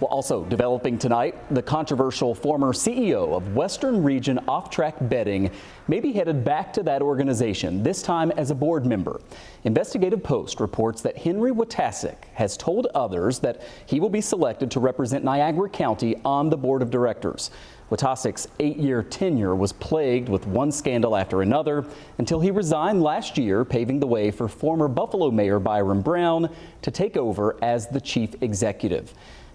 Well, also developing tonight, the controversial former CEO of Western Region Off-Track Betting may be headed back to that organization, this time as a board member. Investigative Post reports that Henry Wojtaszek has told others that he will be selected to represent Niagara County on the board of directors. Wojtaszek's 8-year tenure was plagued with one scandal after another until he resigned last year, paving the way for former Buffalo Mayor Byron Brown to take over as the chief executive.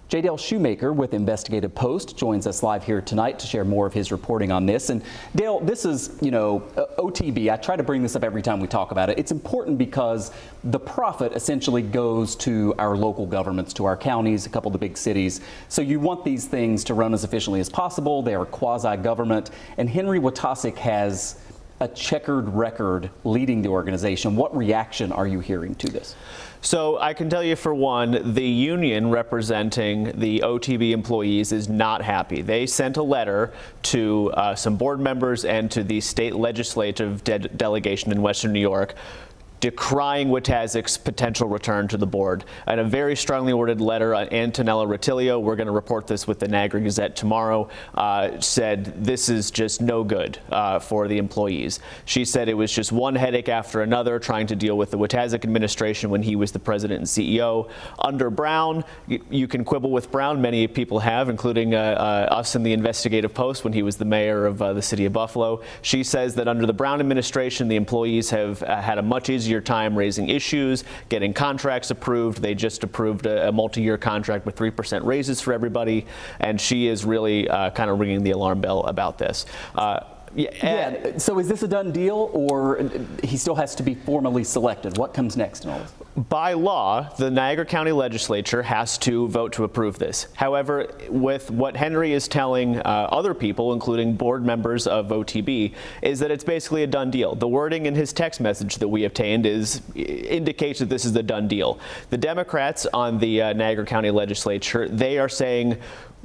J. Dale Shoemaker with Investigative Post joins us live here tonight to share more of his reporting on this. And Dale, this is, OTB. I try to bring this up every time we talk about it. It's important because the profit essentially goes to our local governments, to our counties, a couple of the big cities. So you want these things to run as efficiently as possible. They are quasi-government. And Henry Wojtaszek has a checkered record leading the organization. What reaction are you hearing to this? So I can tell you, for one, the union representing the OTB employees is not happy. They sent a letter to some board members and to the state legislative delegation in Western New York decrying Wojtaszek's potential return to the board. And a very strongly worded letter, Antonella Rotilio, we're going to report this with the Niagara Gazette tomorrow, said this is just no good for the employees. She said it was just one headache after another trying to deal with the Wojtaszek administration when he was the president and CEO. Under Brown, you can quibble with Brown. Many people have, including us in the Investigative Post when he was the mayor of the city of Buffalo. She says that under the Brown administration, the employees have had a much easier time raising issues, getting contracts approved. They just approved a multi-year contract with 3% raises for everybody, and she is really kind of ringing the alarm bell about this. Yeah. So is this a done deal, or he still has to be formally selected? What comes next in all this? By law, the Niagara County Legislature has to vote to approve this. However, with what Henry is telling other people, including board members of OTB, is that it's basically a done deal. The wording in his text message that we obtained indicates that this is a done deal. The Democrats on the Niagara County Legislature, they are saying,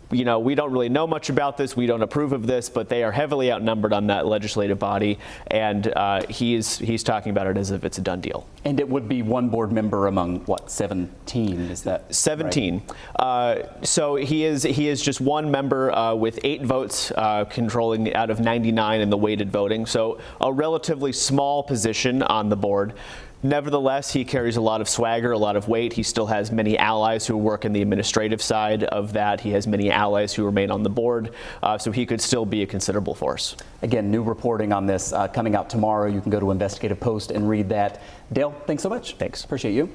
we don't really know much about this, we don't approve of this, but they are heavily outnumbered on that legislative body, and he's talking about it as if it's a done deal. And it would be one board member among, what, 17? Is that 17. Right? So he is just one member with 8 votes, controlling out of 99 in the weighted voting. So a relatively small position on the board. Nevertheless, he carries a lot of swagger, a lot of weight. He still has many allies who work in the administrative side of that. He has many allies who remain on the board, so he could still be a considerable force. Again, new reporting on this coming out tomorrow. You can go to Investigative Post and read that. Dale, thanks so much. Thanks. Appreciate you.